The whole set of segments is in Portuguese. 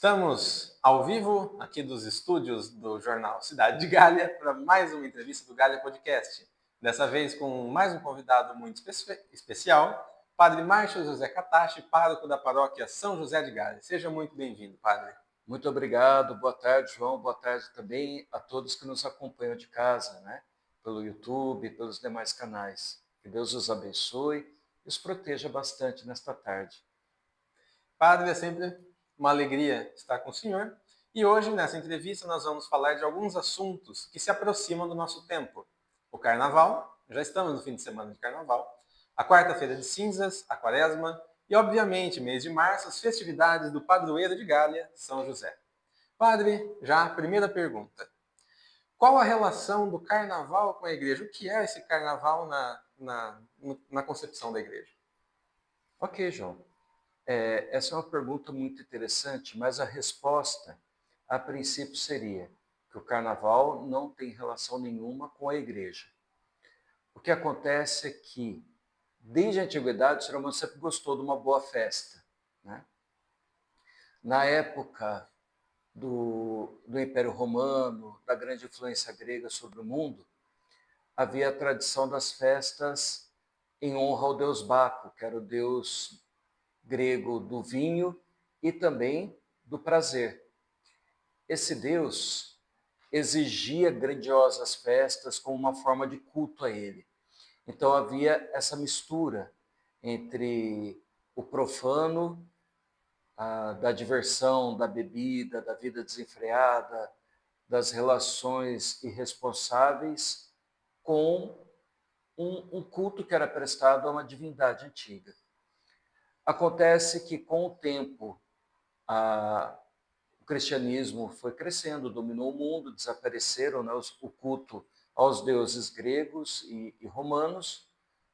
Estamos ao vivo aqui dos estúdios do jornal Cidade de Galha para mais uma entrevista do Galha Podcast. Dessa vez com mais um convidado muito especial, Padre Márcio José Katachi, pároco da paróquia São José de Galha. Seja muito bem-vindo, Padre. Muito obrigado, boa tarde, João, boa tarde também a todos que nos acompanham de casa, né? Pelo YouTube, pelos demais canais. Que Deus os abençoe e os proteja bastante nesta tarde. Padre, é sempre uma alegria estar com o senhor. E hoje, nessa entrevista, nós vamos falar de alguns assuntos que se aproximam do nosso tempo. O Carnaval, já estamos no fim de semana de Carnaval, a Quarta-feira de Cinzas, a Quaresma e, obviamente, mês de março, as festividades do padroeiro de Galha, São José. Padre, já a primeira pergunta. Qual a relação do Carnaval com a Igreja? O que é esse Carnaval na concepção da Igreja? Ok, João. Essa é uma pergunta muito interessante, mas a resposta, a princípio, seria que o Carnaval não tem relação nenhuma com a Igreja. O que acontece é que, desde a antiguidade, o ser humano sempre gostou de uma boa festa, né? Na época do Império Romano, da grande influência grega sobre o mundo, havia a tradição das festas em honra ao deus Baco, que era o deus grego do vinho e também do prazer. Esse deus exigia grandiosas festas como uma forma de culto a ele. Então havia essa mistura entre o profano, da diversão, da bebida, da vida desenfreada, das relações irresponsáveis, com um culto que era prestado a uma divindade antiga. Acontece que, com o tempo, o cristianismo foi crescendo, dominou o mundo, desapareceram, né, o culto aos deuses gregos e romanos.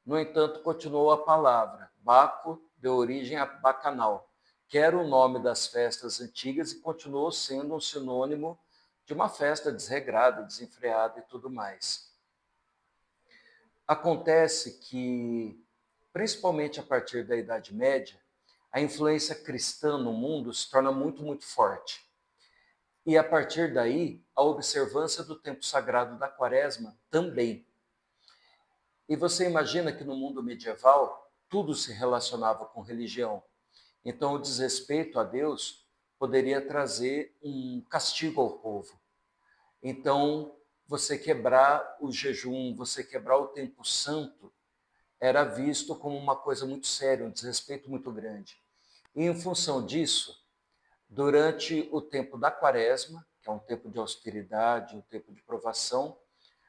No entanto, continuou a palavra. Baco deu origem a bacanal, que era o nome das festas antigas e continuou sendo um sinônimo de uma festa desregrada, desenfreada e tudo mais. Acontece que, principalmente a partir da Idade Média, a influência cristã no mundo se torna muito, muito forte. E, a partir daí, a observância do tempo sagrado da Quaresma também. E você imagina que no mundo medieval, tudo se relacionava com religião. Então, o desrespeito a Deus poderia trazer um castigo ao povo. Então, você quebrar o jejum, você quebrar o tempo santo, era visto como uma coisa muito séria, um desrespeito muito grande. E, em função disso, durante o tempo da Quaresma, que é um tempo de austeridade, um tempo de provação,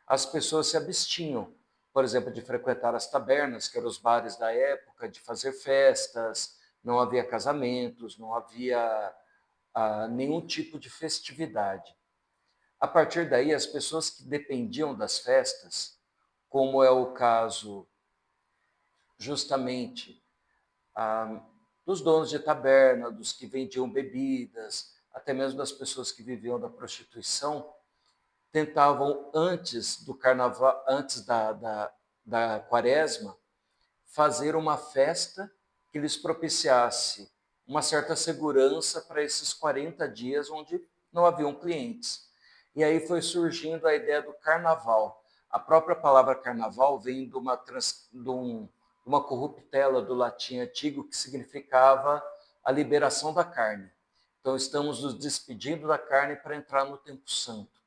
as pessoas se abstinham, por exemplo, de frequentar as tabernas, que eram os bares da época, de fazer festas, não havia casamentos, não havia nenhum tipo de festividade. A partir daí, as pessoas que dependiam das festas, como é o caso justamente dos donos de taberna, dos que vendiam bebidas, até mesmo das pessoas que viviam da prostituição, tentavam antes do carnaval, antes da quaresma, fazer uma festa que lhes propiciasse uma certa segurança para esses 40 dias onde não haviam clientes. E aí foi surgindo a ideia do carnaval. A própria palavra carnaval vem de uma corruptela do latim antigo que significava a liberação da carne. Então estamos nos despedindo da carne para entrar no tempo santo.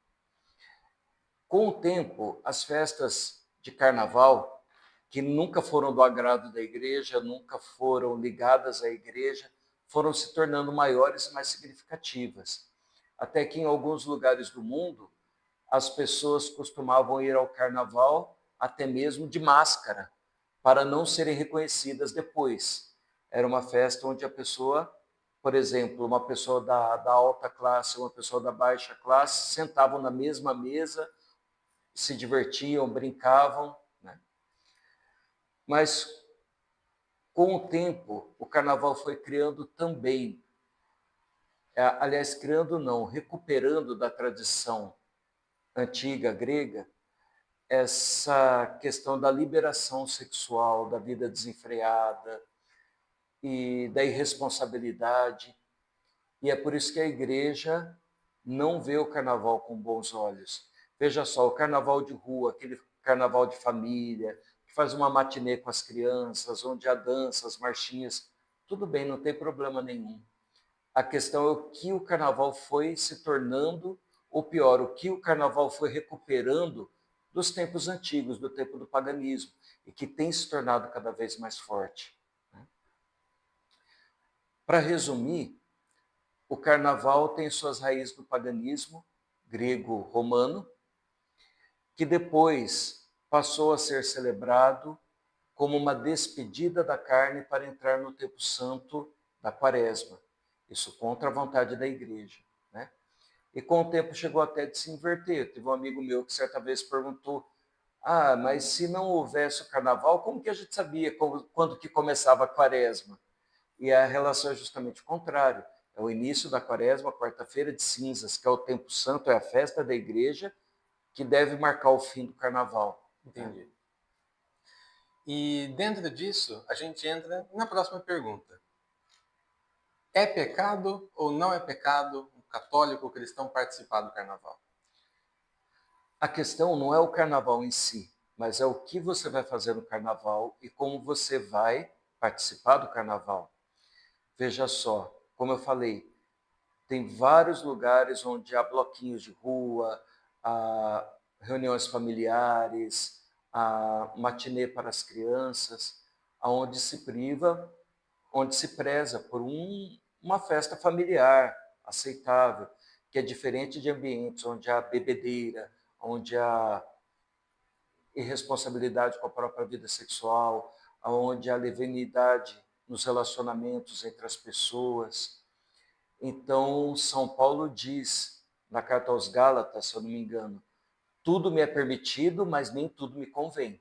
Com o tempo, as festas de carnaval, que nunca foram do agrado da igreja, nunca foram ligadas à igreja, foram se tornando maiores e mais significativas. Até que em alguns lugares do mundo, as pessoas costumavam ir ao carnaval até mesmo de máscara, para não serem reconhecidas depois. Era uma festa onde a pessoa, por exemplo, uma pessoa da alta classe, uma pessoa da baixa classe, sentavam na mesma mesa, se divertiam, brincavam, né? Mas, com o tempo, o carnaval foi criando também, aliás, criando não, recuperando da tradição antiga grega, essa questão da liberação sexual, da vida desenfreada e da irresponsabilidade. E é por isso que a igreja não vê o carnaval com bons olhos. Veja só, o carnaval de rua, aquele carnaval de família, que faz uma matinê com as crianças, onde há danças, marchinhas, tudo bem, não tem problema nenhum. A questão é o que o carnaval foi se tornando, ou pior, o que o carnaval foi recuperando dos tempos antigos, do tempo do paganismo, e que tem se tornado cada vez mais forte. Para resumir, o carnaval tem suas raízes no paganismo grego-romano, que depois passou a ser celebrado como uma despedida da carne para entrar no tempo santo da quaresma. Isso contra a vontade da igreja, né? E com o tempo chegou até de se inverter. Teve um amigo meu que certa vez perguntou: mas se não houvesse o carnaval, como que a gente sabia quando que começava a quaresma? E a relação é justamente o contrário. É o início da quaresma, a quarta-feira de cinzas, que é o tempo santo, é a festa da igreja, que deve marcar o fim do carnaval. Entendi. E dentro disso, a gente entra na próxima pergunta. É pecado ou não é pecado um católico ou cristão participar do carnaval? A questão não é o carnaval em si, mas é o que você vai fazer no carnaval e como você vai participar do carnaval. Veja só, como eu falei, tem vários lugares onde há bloquinhos de rua, há reuniões familiares, há matinê para as crianças, onde se priva, onde se preza por uma festa familiar aceitável, que é diferente de ambientes onde há bebedeira, onde há irresponsabilidade com a própria vida sexual, onde há levianidade nos relacionamentos entre as pessoas. Então, São Paulo diz na carta aos Gálatas, se eu não me engano, tudo me é permitido, mas nem tudo me convém.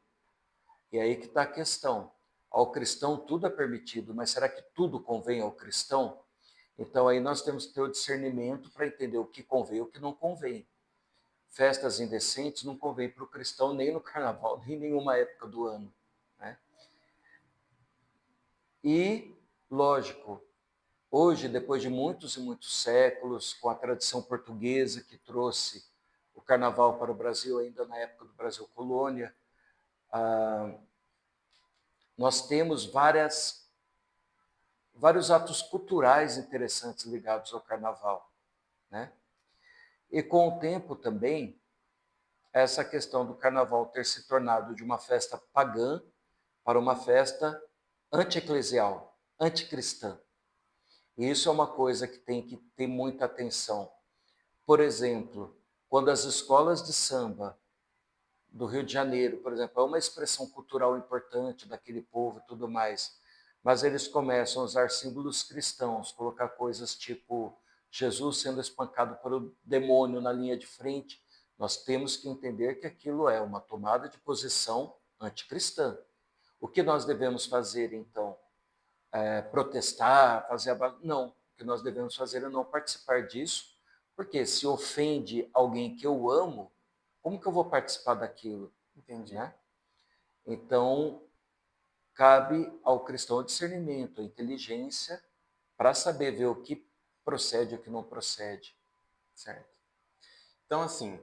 E aí que está a questão. Ao cristão tudo é permitido, mas será que tudo convém ao cristão? Então aí nós temos que ter o discernimento para entender o que convém e o que não convém. Festas indecentes não convém para o cristão nem no carnaval, nem em nenhuma época do ano, né? E, lógico, hoje, depois de muitos e muitos séculos, com a tradição portuguesa que trouxe o carnaval para o Brasil, ainda na época do Brasil colônia, nós temos vários atos culturais interessantes ligados ao carnaval, né? E com o tempo também, essa questão do carnaval ter se tornado de uma festa pagã para uma festa anti-eclesial, anticristã. E isso é uma coisa que tem que ter muita atenção. Por exemplo, quando as escolas de samba do Rio de Janeiro, por exemplo, é uma expressão cultural importante daquele povo e tudo mais, mas eles começam a usar símbolos cristãos, colocar coisas tipo Jesus sendo espancado pelo demônio na linha de frente, nós temos que entender que aquilo é uma tomada de posição anticristã. O que nós devemos fazer, então? Protestar, fazer Não, o que nós devemos fazer é não participar disso, porque se ofende alguém que eu amo, como que eu vou participar daquilo? Entendi. Né? Então, cabe ao cristão o discernimento, a inteligência, para saber ver o que procede e o que não procede. Certo. Então, assim,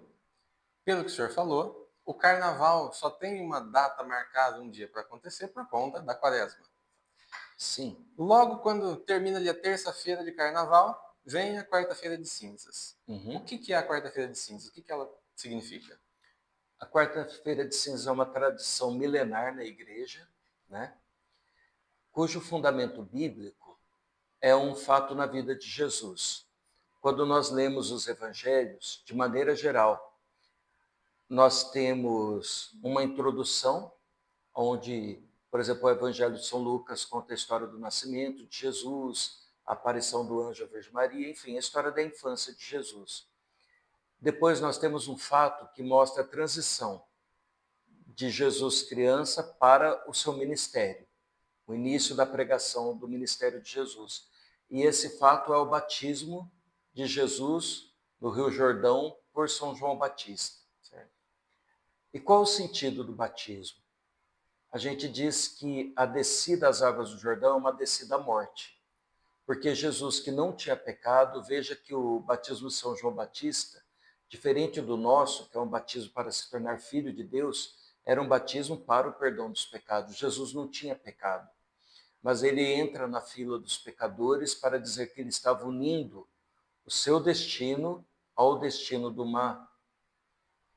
pelo que o senhor falou, o carnaval só tem uma data marcada, um dia para acontecer, por conta da quaresma. Sim. Logo quando termina ali a terça-feira de carnaval, vem a quarta-feira de cinzas. O que é a quarta-feira de cinzas? O que ela significa? A quarta-feira de cinzas é uma tradição milenar na igreja, né? Cujo fundamento bíblico é um fato na vida de Jesus. Quando nós lemos os evangelhos, de maneira geral, nós temos uma introdução, onde, por exemplo, o Evangelho de São Lucas conta a história do nascimento de Jesus, a aparição do anjo à Virgem Maria, enfim, a história da infância de Jesus. Depois nós temos um fato que mostra a transição de Jesus criança para o seu ministério, o início da pregação do ministério de Jesus. E esse fato é o batismo de Jesus no Rio Jordão por São João Batista. Certo? E qual o sentido do batismo? A gente diz que a descida às águas do Jordão é uma descida à morte. Porque Jesus, que não tinha pecado, veja que o batismo de São João Batista, diferente do nosso, que é um batismo para se tornar filho de Deus, era um batismo para o perdão dos pecados. Jesus não tinha pecado, mas ele entra na fila dos pecadores para dizer que ele estava unindo o seu destino ao destino de uma,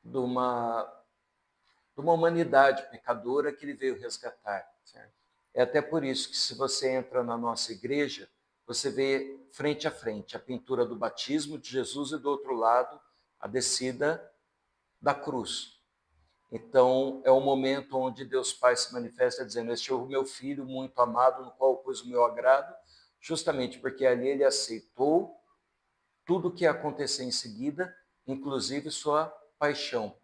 de uma humanidade pecadora que ele veio resgatar. Certo? É até por isso que, se você entra na nossa igreja, você vê frente a frente a pintura do batismo de Jesus e, do outro lado, a descida da cruz. Então, é o momento onde Deus Pai se manifesta dizendo: este é o meu filho muito amado, no qual pus o meu agrado, justamente porque ali ele aceitou tudo o que ia acontecer em seguida, inclusive sua paixão.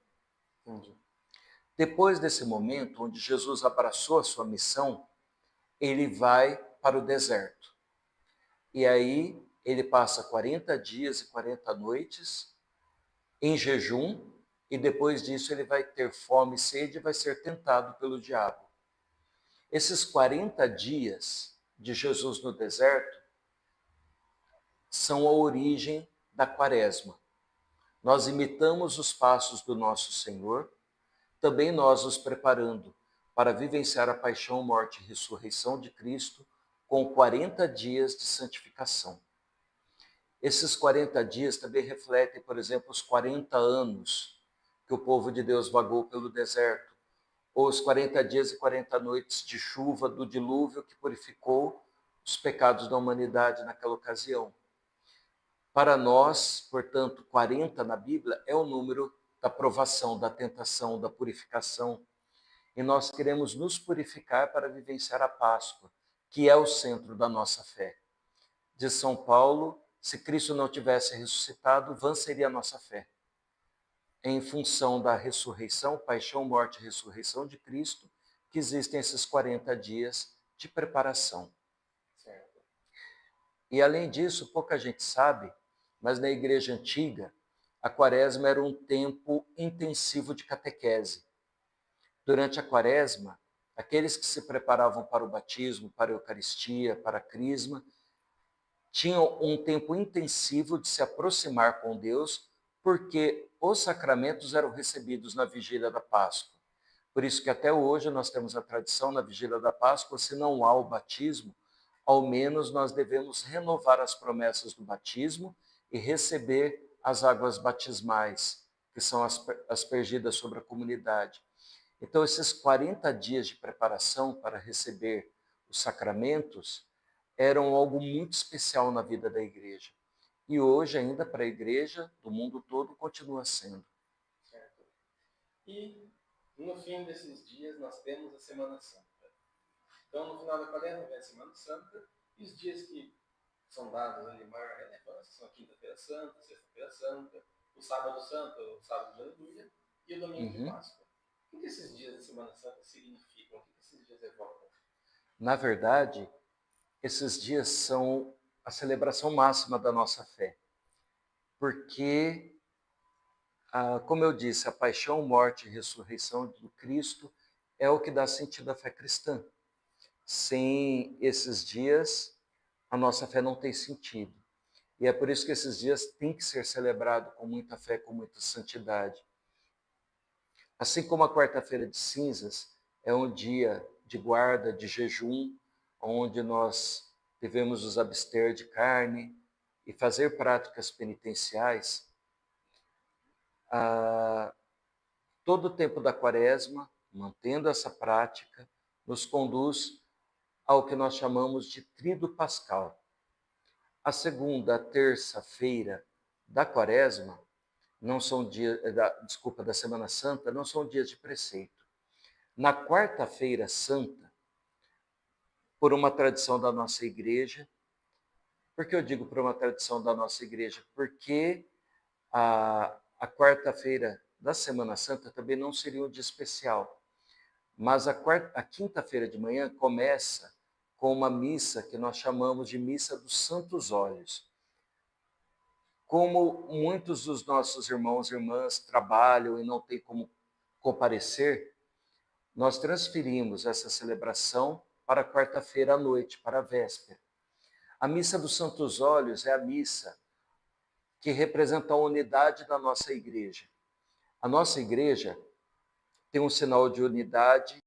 Depois desse momento, onde Jesus abraçou a sua missão, ele vai para o deserto. E aí ele passa 40 dias e 40 noites em jejum, e depois disso ele vai ter fome e sede e vai ser tentado pelo diabo. Esses 40 dias de Jesus no deserto são a origem da quaresma. Nós imitamos os passos do nosso Senhor, também nós nos preparando para vivenciar a paixão, morte e ressurreição de Cristo com 40 dias de santificação. Esses 40 dias também refletem, por exemplo, os 40 anos que o povo de Deus vagou pelo deserto, ou os 40 dias e 40 noites de chuva do dilúvio que purificou os pecados da humanidade naquela ocasião. Para nós, portanto, 40 na Bíblia é o número da provação, da tentação, da purificação. E nós queremos nos purificar para vivenciar a Páscoa, que é o centro da nossa fé. Diz São Paulo: se Cristo não tivesse ressuscitado, vã seria a nossa fé. Em função da ressurreição, paixão, morte e ressurreição de Cristo, que existem esses 40 dias de preparação. Certo. E além disso, pouca gente sabe, mas na igreja antiga, a quaresma era um tempo intensivo de catequese. Durante a quaresma, aqueles que se preparavam para o batismo, para a Eucaristia, para a Crisma, tinham um tempo intensivo de se aproximar com Deus, porque os sacramentos eram recebidos na vigília da Páscoa. Por isso que até hoje nós temos a tradição, na vigília da Páscoa, se não há o batismo, ao menos nós devemos renovar as promessas do batismo e receber as águas batismais, que são aspergidas sobre a comunidade. Então, esses 40 dias de preparação para receber os sacramentos eram algo muito especial na vida da igreja. E hoje, ainda para a igreja do mundo todo, continua sendo. Certo. E no fim desses dias nós temos a Semana Santa. Então, no final da quaresma vem a Semana Santa, e os dias que são dados ali maior relevância são a Quinta-feira Santa, Sexta-feira Santa, o Sábado Santo, o Sábado de Aleluia, e o Domingo de Páscoa. O que esses dias da Semana Santa significam? O que esses dias evocam? Na verdade, esses dias são a celebração máxima da nossa fé. Porque, como eu disse, a paixão, morte e ressurreição do Cristo é o que dá sentido à fé cristã. Sem esses dias, a nossa fé não tem sentido. E é por isso que esses dias têm que ser celebrados com muita fé, com muita santidade. Assim como a quarta-feira de cinzas é um dia de guarda, de jejum, onde nós devemos nos abster de carne e fazer práticas penitenciais, todo o tempo da quaresma, mantendo essa prática, nos conduz ao que nós chamamos de tríduo pascal. A segunda, a terça-feira da quaresma, não são dias, da Semana Santa, não são dias de preceito. Na quarta-feira santa, por uma tradição da nossa igreja, por que eu digo por uma tradição da nossa igreja? Porque a quarta-feira da Semana Santa também não seria um dia especial, mas a quinta-feira de manhã começa com uma missa que nós chamamos de Missa dos Santos Olhos. Como muitos dos nossos irmãos e irmãs trabalham e não têm como comparecer, nós transferimos essa celebração para quarta-feira à noite, para a véspera. A missa dos Santos Óleos é a missa que representa a unidade da nossa igreja. A nossa igreja tem um sinal de unidade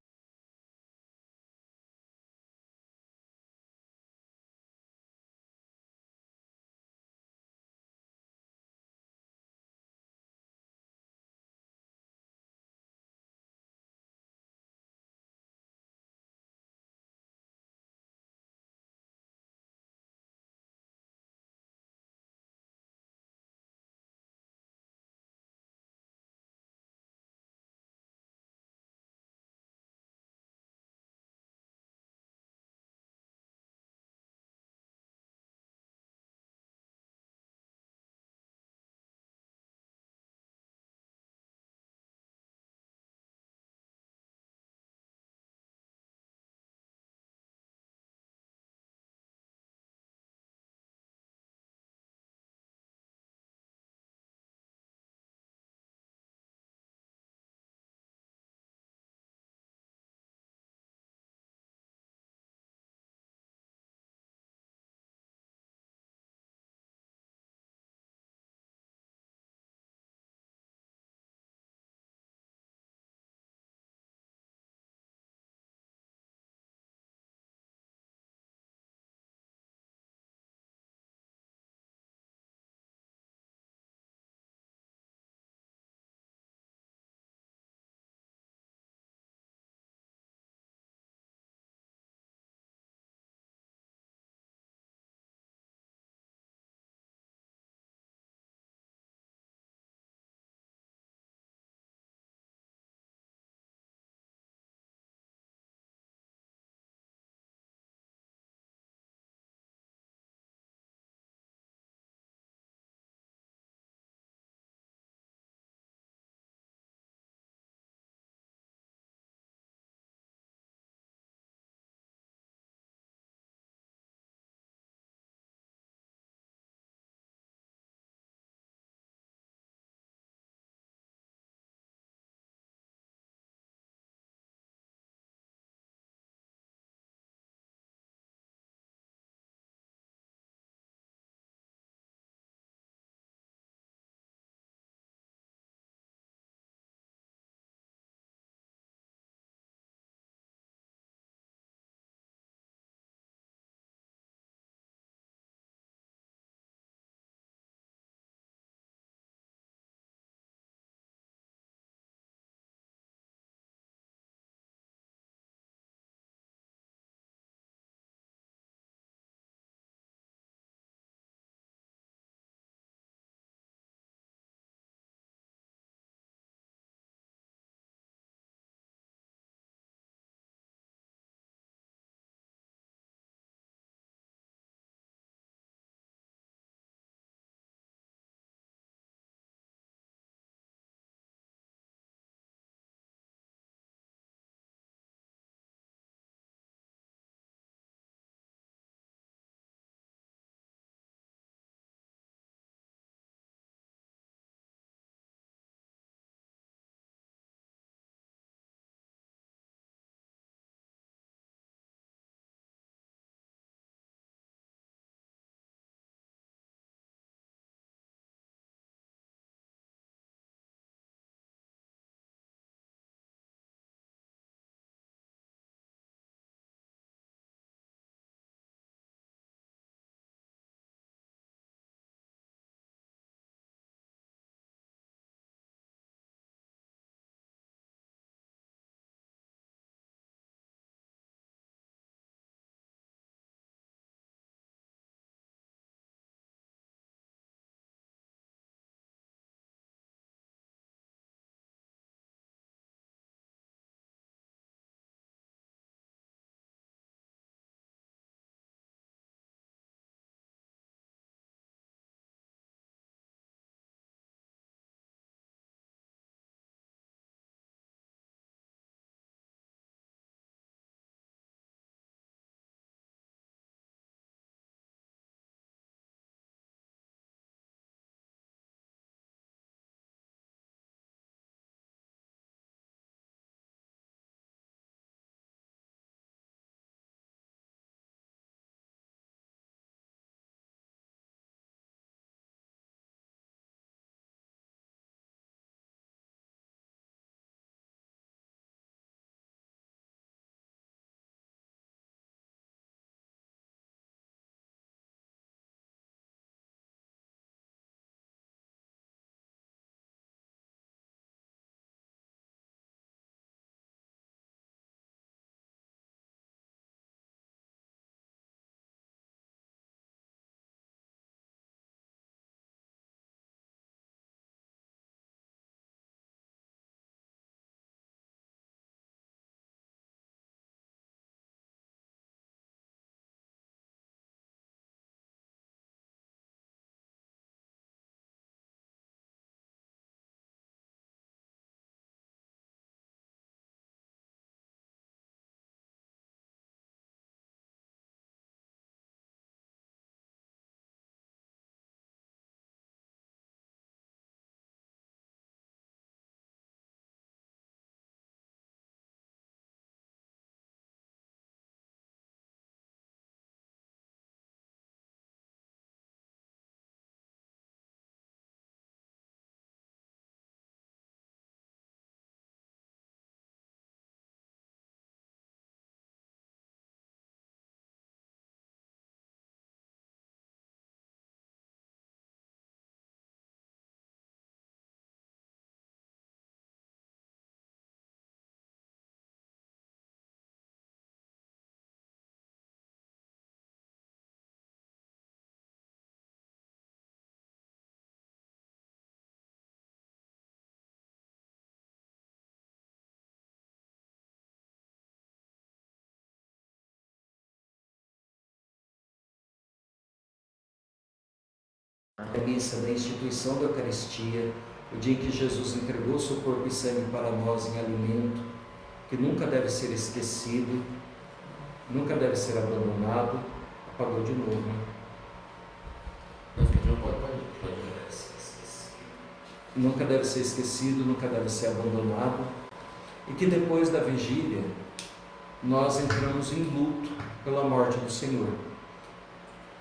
A missa da instituição da Eucaristia, o dia em que Jesus entregou seu corpo e sangue para nós em alimento, que nunca deve ser esquecido, nunca deve ser abandonado. Apagou de novo, né? Nunca deve ser esquecido, nunca deve ser abandonado. E que depois da vigília, nós entramos em luto pela morte do Senhor.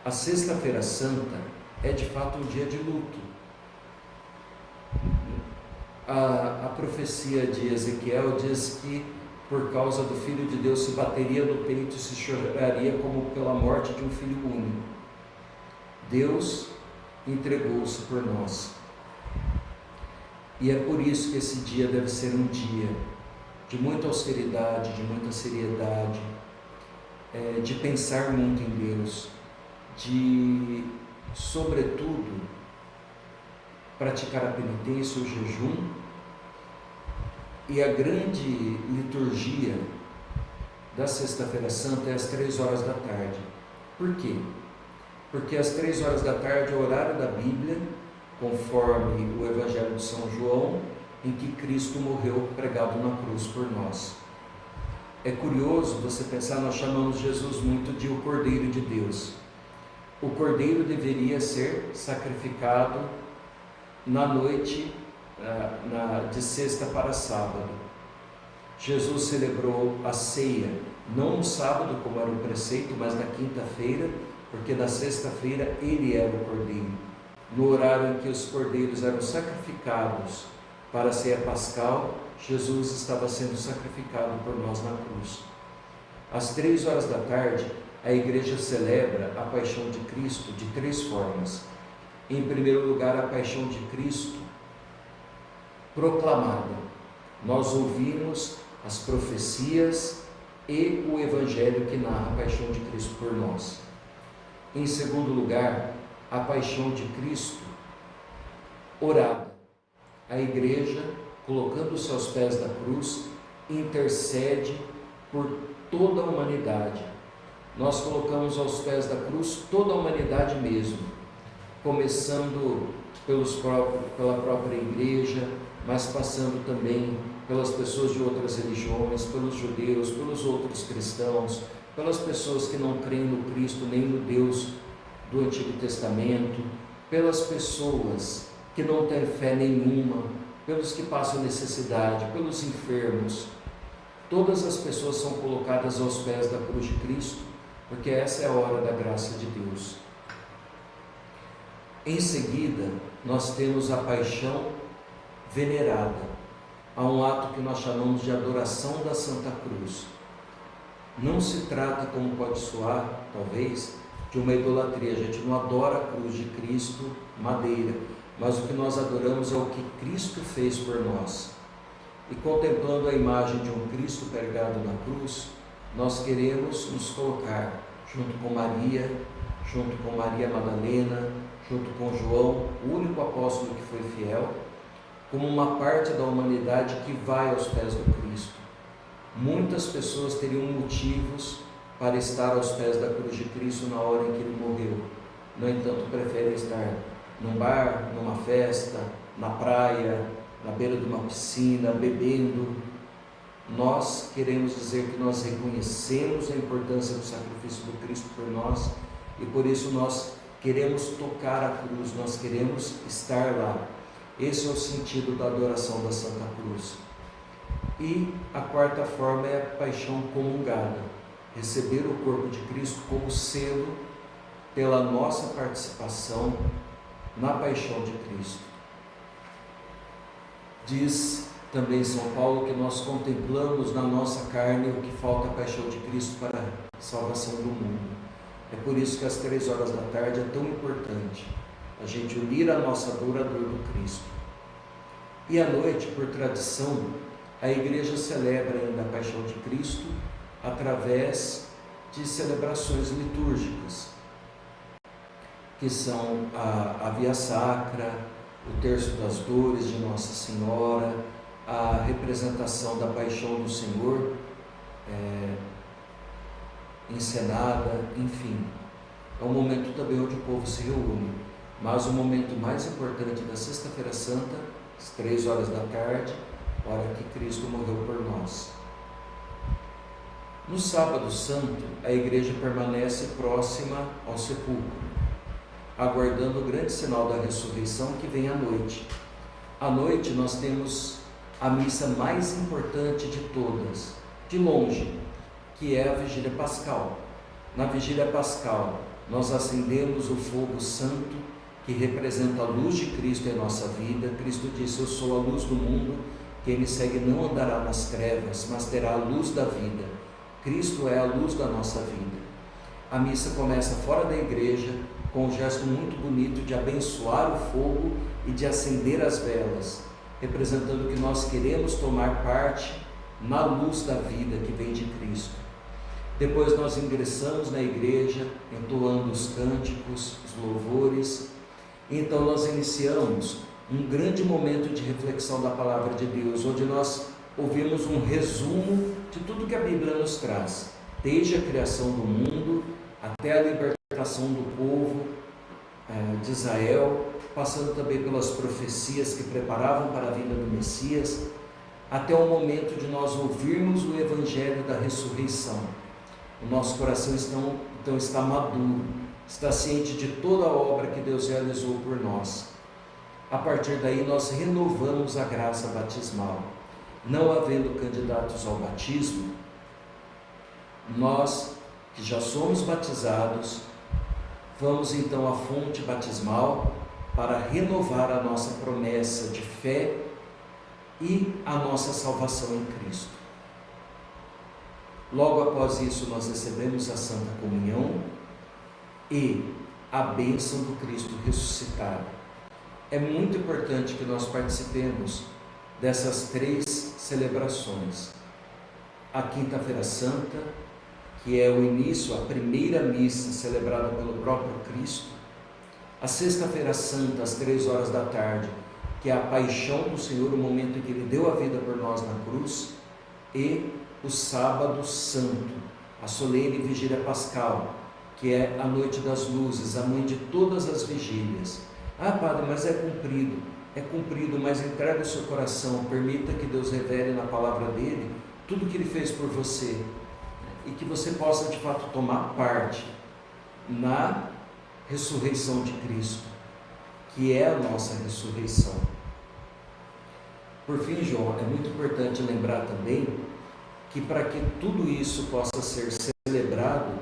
A Sexta-feira Santa é de fato um dia de luto. A profecia de Ezequiel diz que por causa do Filho de Deus se bateria no peito e se choraria como pela morte de um filho único. Deus entregou-se por nós. E é por isso que esse dia deve ser um dia de muita austeridade, de muita seriedade, de pensar muito em Deus, de, sobretudo, praticar a penitência, o jejum. E a grande liturgia da Sexta-feira Santa é às 3 horas da tarde. Por quê? Porque às 3 horas da tarde é o horário da Bíblia, conforme o Evangelho de São João, em que Cristo morreu pregado na cruz por nós. É curioso você pensar, nós chamamos Jesus muito de o Cordeiro de Deus. O Cordeiro deveria ser sacrificado na noite de sexta para sábado. Jesus celebrou a ceia, não no sábado, como era o preceito, mas na quinta-feira, porque na sexta-feira ele era o Cordeiro. No horário em que os cordeiros eram sacrificados para a ceia pascal, Jesus estava sendo sacrificado por nós na cruz. Às 3 horas da tarde, a igreja celebra a paixão de Cristo de 3 formas. Em primeiro lugar, a paixão de Cristo proclamada. Nós ouvimos as profecias e o Evangelho que narra a paixão de Cristo por nós. Em segundo lugar, a paixão de Cristo orada. A igreja, colocando os seus pés da cruz, intercede por toda a humanidade. Nós colocamos aos pés da cruz toda a humanidade mesmo, começando pela própria igreja, mas passando também pelas pessoas de outras religiões, pelos judeus, pelos outros cristãos, pelas pessoas que não creem no Cristo nem no Deus do Antigo Testamento, pelas pessoas que não têm fé nenhuma, pelos que passam necessidade, pelos enfermos. Todas as pessoas são colocadas aos pés da cruz de Cristo, porque essa é a hora da graça de Deus. Em seguida, nós temos a paixão venerada. Há um ato que nós chamamos de adoração da Santa Cruz. Não se trata, como pode soar, talvez, de uma idolatria. A gente não adora a cruz de Cristo madeira, mas o que nós adoramos é o que Cristo fez por nós. E contemplando a imagem de um Cristo pregado na cruz, nós queremos nos colocar junto com Maria Madalena, junto com João, o único apóstolo que foi fiel, como uma parte da humanidade que vai aos pés do Cristo. Muitas pessoas teriam motivos para estar aos pés da cruz de Cristo na hora em que ele morreu. No entanto, preferem estar num bar, numa festa, na praia, na beira de uma piscina, bebendo. Nós queremos dizer que nós reconhecemos a importância do sacrifício do Cristo por nós e por isso nós queremos tocar a cruz, nós queremos estar lá. Esse é o sentido da adoração da Santa Cruz. E a quarta forma é a paixão comungada, receber o corpo de Cristo como selo pela nossa participação na paixão de Cristo. Diz também São Paulo que nós contemplamos na nossa carne o que falta a paixão de Cristo para a salvação do mundo. É por isso que às 3 horas da tarde é tão importante a gente unir a nossa dor à dor do Cristo. E à noite, por tradição, a igreja celebra ainda a paixão de Cristo através de celebrações litúrgicas, que são a Via Sacra, o Terço das Dores de Nossa Senhora, a representação da Paixão do Senhor, encenada, enfim. É um momento também onde o povo se reúne. Mas o momento mais importante da Sexta-feira Santa, às 3 horas da tarde, hora que Cristo morreu por nós. No Sábado Santo, a igreja permanece próxima ao sepulcro, aguardando o grande sinal da ressurreição que vem à noite. À noite nós temos a missa mais importante de todas, de longe, que é a Vigília Pascal. Na Vigília Pascal, nós acendemos o fogo santo que representa a luz de Cristo em nossa vida. Cristo disse: eu sou a luz do mundo, quem me segue não andará nas trevas, mas terá a luz da vida. Cristo é a luz da nossa vida. A missa começa fora da igreja, com um gesto muito bonito de abençoar o fogo e de acender as velas, representando que nós queremos tomar parte na luz da vida que vem de Cristo. Depois nós ingressamos na igreja, entoando os cânticos, os louvores. Então nós iniciamos um grande momento de reflexão da palavra de Deus, onde nós ouvimos um resumo de tudo que a Bíblia nos traz, desde a criação do mundo até a libertação do povo de Israel, passando também pelas profecias que preparavam para a vinda do Messias, até o momento de nós ouvirmos o Evangelho da ressurreição. O nosso coração então está maduro, está ciente de toda a obra que Deus realizou por nós. A partir daí nós renovamos a graça batismal. Não havendo candidatos ao batismo, nós que já somos batizados, vamos então à fonte batismal para renovar a nossa promessa de fé e a nossa salvação em Cristo. Logo após isso, nós recebemos a Santa Comunhão e a bênção do Cristo ressuscitado. É muito importante que nós participemos dessas 3 celebrações. A Quinta-feira Santa, que é o início, a primeira missa celebrada pelo próprio Cristo. A Sexta-feira Santa, às 3 horas da tarde, que é a paixão do Senhor, o momento em que Ele deu a vida por nós na cruz. E o Sábado Santo, a solene Vigília Pascal, que é a Noite das Luzes, a mãe de todas as vigílias. Ah, Padre, mas é cumprido, mas entrega o seu coração, permita que Deus revele na palavra dele tudo que Ele fez por você, e que você possa de fato tomar parte na ressurreição de Cristo, que é a nossa ressurreição. Por fim, João, é muito importante lembrar também que para que tudo isso possa ser celebrado,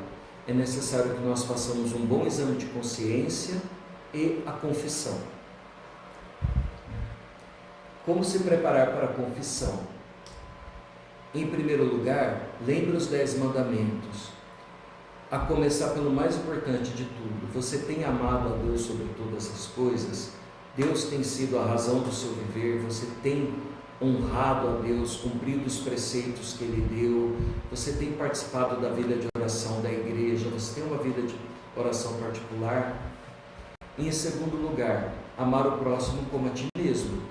é necessário que nós façamos um bom exame de consciência e a confissão. Como se preparar para a confissão? Em primeiro lugar, lembre os 10 mandamentos, a começar pelo mais importante de tudo. Você tem amado a Deus sobre todas as coisas? Deus tem sido a razão do seu viver? Você tem honrado a Deus, cumprido os preceitos que Ele deu? Você tem participado da vida de oração da igreja? Você tem uma vida de oração particular? E em segundo lugar, amar o próximo como a ti mesmo.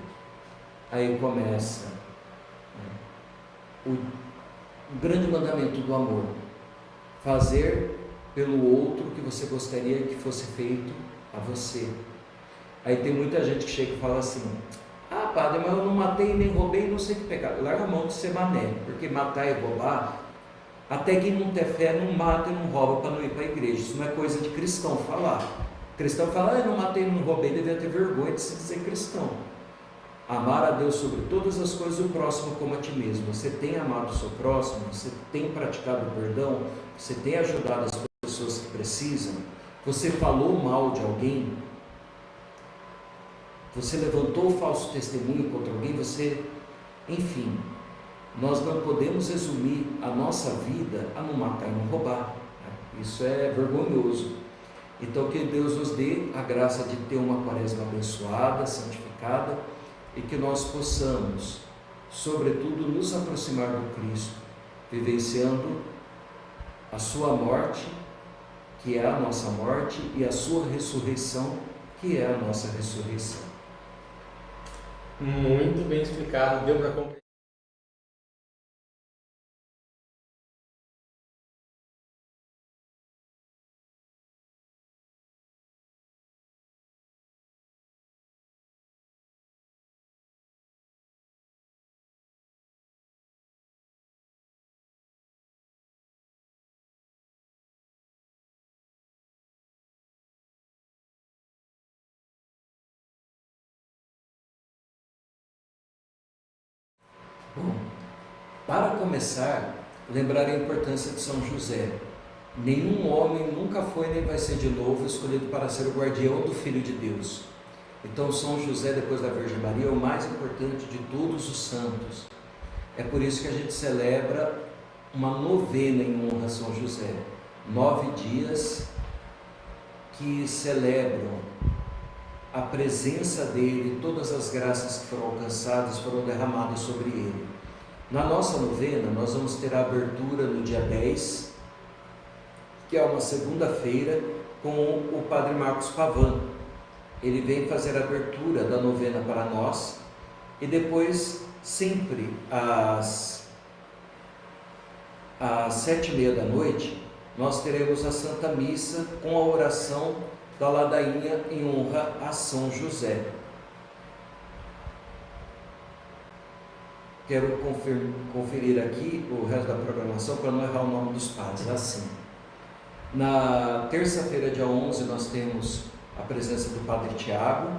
Aí começa o grande mandamento do amor: fazer pelo outro o que você gostaria que fosse feito a você. Aí tem muita gente que chega e fala assim: ah, Padre, mas eu não matei nem roubei, não sei que pecado. Larga a mão de ser mané, porque matar e roubar, até quem não tem fé não mata e não rouba para não ir para a igreja. Isso não é coisa de cristão falar. Cristão fala: ah, eu não matei, não roubei, devia ter vergonha de se dizer cristão. Amar a Deus sobre todas as coisas, o próximo como a ti mesmo. Você tem amado o seu próximo? Você tem praticado o perdão? Você tem ajudado as pessoas que precisam? Você falou mal de alguém? Você levantou falso testemunho contra alguém? Enfim, nós não podemos resumir a nossa vida a não matar e não roubar. Isso é vergonhoso. Então que Deus nos dê a graça de ter uma quaresma abençoada, santificada, e que nós possamos, sobretudo, nos aproximar do Cristo, vivenciando a sua morte, que é a nossa morte, e a sua ressurreição, que é a nossa ressurreição. Muito bem explicado, deu para compreender. Bom, para começar, lembrar a importância de São José. Nenhum homem nunca foi nem vai ser de novo escolhido para ser o guardião do Filho de Deus. Então São José, depois da Virgem Maria, é o mais importante de todos os santos. É por isso que a gente celebra uma novena em honra a São José. 9 dias que celebram a presença dele, todas as graças que foram alcançadas, foram derramadas sobre ele. Na nossa novena, nós vamos ter a abertura no dia 10, que é uma segunda-feira, com o Padre Marcos Pavan. Ele vem fazer a abertura da novena para nós, e depois, sempre às 7h30 da noite, nós teremos a Santa Missa com a oração da ladainha em honra a São José. Quero conferir aqui o resto da programação para não errar o nome dos padres. Assim, na terça-feira, dia 11, nós temos a presença do Padre Tiago.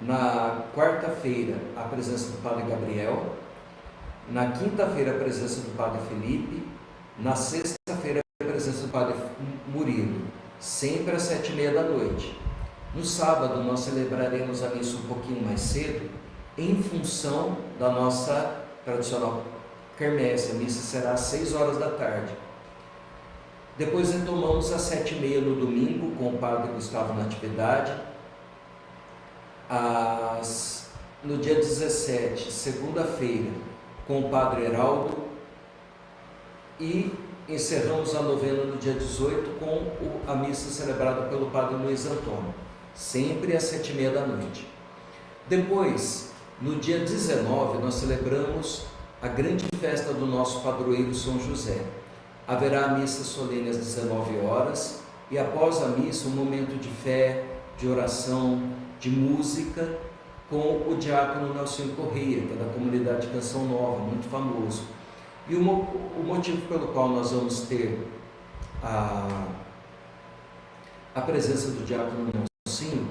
Na quarta-feira, a presença do Padre Gabriel. Na quinta-feira, a presença do Padre Felipe. Na sexta-feira, a presença do Padre Murilo, sempre às 7h30 da noite. No sábado, nós celebraremos a missa um pouquinho mais cedo, em função da nossa tradicional quermesse. A missa será às 6 horas da tarde. Depois retomamos às 7h30 no domingo, com o Padre Gustavo Natividade. No dia 17, segunda-feira, com o Padre Heraldo. E encerramos a novena no dia 18 com a missa celebrada pelo Padre Luiz Antônio, sempre às 7h30 da noite. Depois, no dia 19, nós celebramos a grande festa do nosso padroeiro São José. Haverá a missa solene às 19 horas e após a missa um momento de fé, de oração, de música com o diácono Nelson Correia, que é da comunidade Canção Nova, muito famoso. E o motivo pelo qual nós vamos ter a presença do diácono Nelson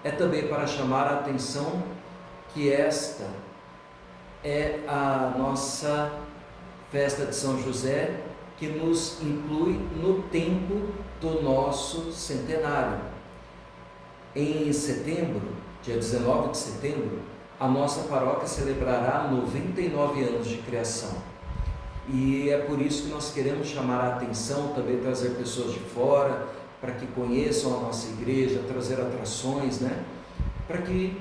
é também para chamar a atenção que esta é a nossa festa de São José, que nos inclui no tempo do nosso centenário. Em setembro, dia 19 de setembro, a nossa paróquia celebrará 99 anos de criação. E é por isso que nós queremos chamar a atenção, também trazer pessoas de fora, para que conheçam a nossa igreja, trazer atrações, né? Para que,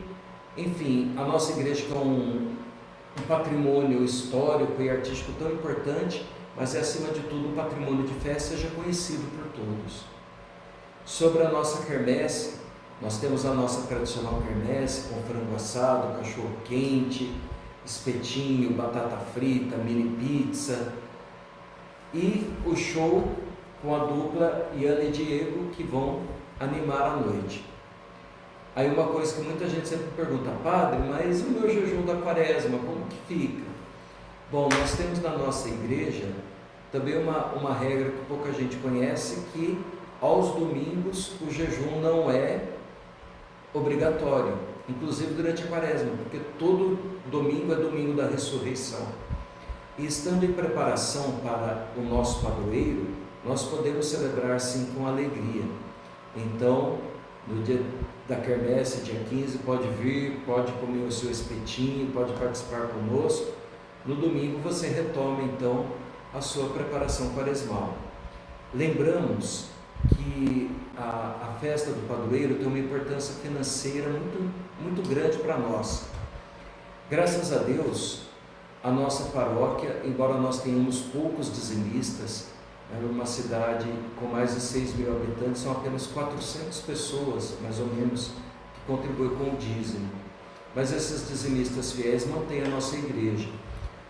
enfim, a nossa igreja, que é um patrimônio histórico e artístico tão importante, mas é acima de tudo um patrimônio de fé, seja conhecido por todos. Sobre a nossa quermesse, nós temos a nossa tradicional quermesse com frango assado, cachorro quente, espetinho, batata frita, mini pizza e o show com a dupla Iana e Diego, que vão animar a noite. Aí uma coisa que muita gente sempre pergunta: padre, mas o meu jejum da quaresma, como que fica? Bom, nós temos na nossa igreja também uma regra que pouca gente conhece, que aos domingos o jejum não é obrigatório, inclusive durante a quaresma, porque todo domingo é domingo da ressurreição. E estando em preparação para o nosso padroeiro, nós podemos celebrar sim com alegria. Então, no dia da quermesse, dia 15, pode vir, pode comer o seu espetinho, pode participar conosco. No domingo você retoma então a sua preparação quaresmal. Lembramos que a festa do padroeiro tem uma importância financeira muito grande para nós. Graças a Deus, a nossa paróquia, embora nós tenhamos poucos dizimistas, uma cidade com mais de 6 mil habitantes, são apenas 400 pessoas, mais ou menos, que contribuem com o dízimo. Mas esses dizimistas fiéis mantêm a nossa igreja.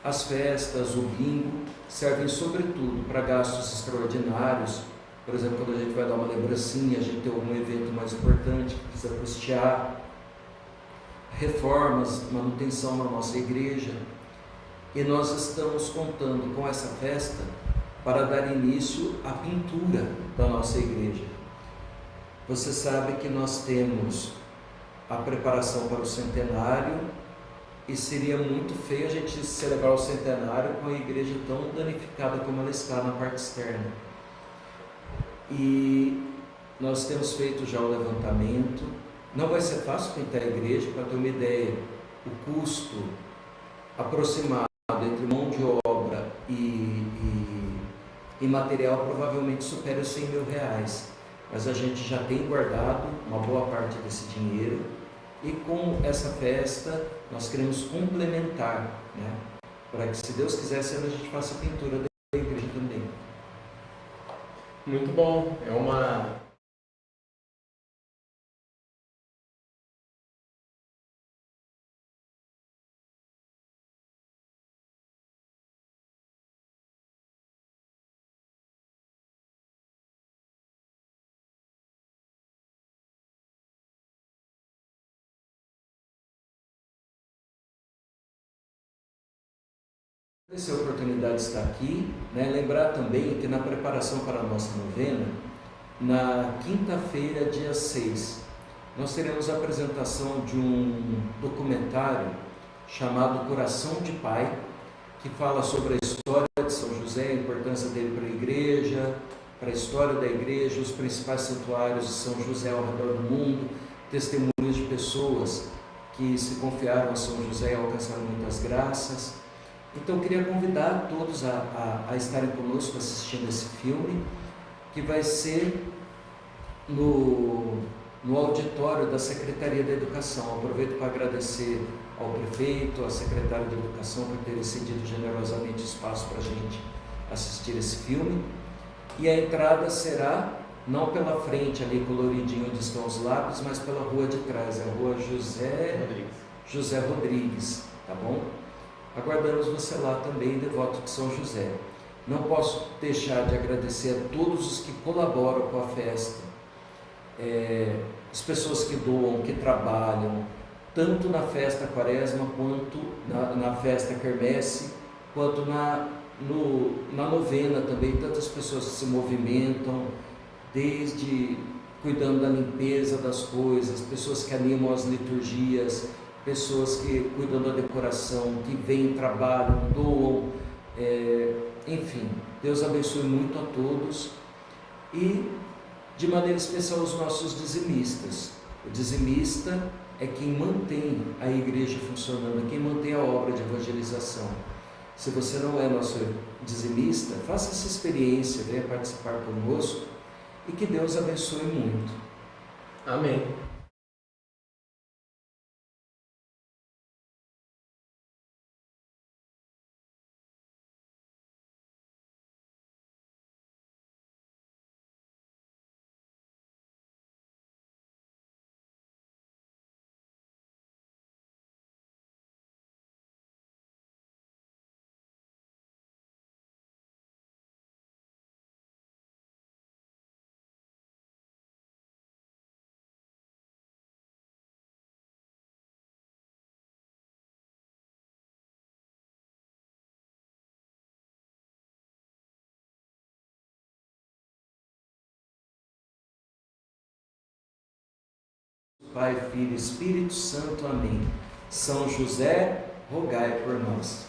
As festas, o bingo, servem sobretudo para gastos extraordinários. Por exemplo, quando a gente vai dar uma lembrancinha, a gente tem algum evento mais importante que precisa custear, reformas, manutenção na nossa igreja. E nós estamos contando com essa festa para dar início à pintura da nossa igreja. Você sabe que nós temos a preparação para o centenário e seria muito feio a gente celebrar o centenário com a igreja tão danificada como ela está na parte externa. E nós temos feito já o levantamento. Não vai ser fácil pintar a igreja, para ter uma ideia. O custo aproximado entre mão de obra e material provavelmente supera os 100 mil reais. Mas a gente já tem guardado uma boa parte desse dinheiro, e com essa festa nós queremos complementar, né? Para que, se Deus quiser, a gente faça a pintura da igreja também. Muito bom. É uma... Agradecer a oportunidade de estar aqui, né? Lembrar também que na preparação para a nossa novena, na quinta-feira, dia 6, nós teremos a apresentação de um documentário chamado Coração de Pai, que fala sobre a história de São José, a importância dele para a igreja, para a história da igreja, os principais santuários de São José ao redor do mundo, testemunhos de pessoas que se confiaram a São José e alcançaram muitas graças. Então eu queria convidar todos a estarem conosco assistindo esse filme, que vai ser no auditório da Secretaria da Educação. Aproveito para agradecer ao prefeito, à secretária de Educação, por terem cedido generosamente espaço para a gente assistir esse filme. E a entrada será não pela frente ali coloridinho onde estão os lápis, mas pela rua de trás, a rua José Rodrigues, tá bom? Aguardamos você lá também, devoto de São José. Não posso deixar de agradecer a todos os que colaboram com a festa, as pessoas que doam, que trabalham, tanto na festa Quaresma, quanto na festa Quermesse, quanto na novena também, tantas pessoas que se movimentam, desde cuidando da limpeza das coisas, pessoas que animam as liturgias, pessoas que cuidam da decoração, que vêm, trabalham, doam, enfim, Deus abençoe muito a todos, e de maneira especial os nossos dizimistas. O dizimista é quem mantém a igreja funcionando, quem mantém a obra de evangelização. Se você não é nosso dizimista, faça essa experiência, venha participar conosco, e que Deus abençoe muito. Amém. Pai, Filho e Espírito Santo. Amém. São José, rogai por nós.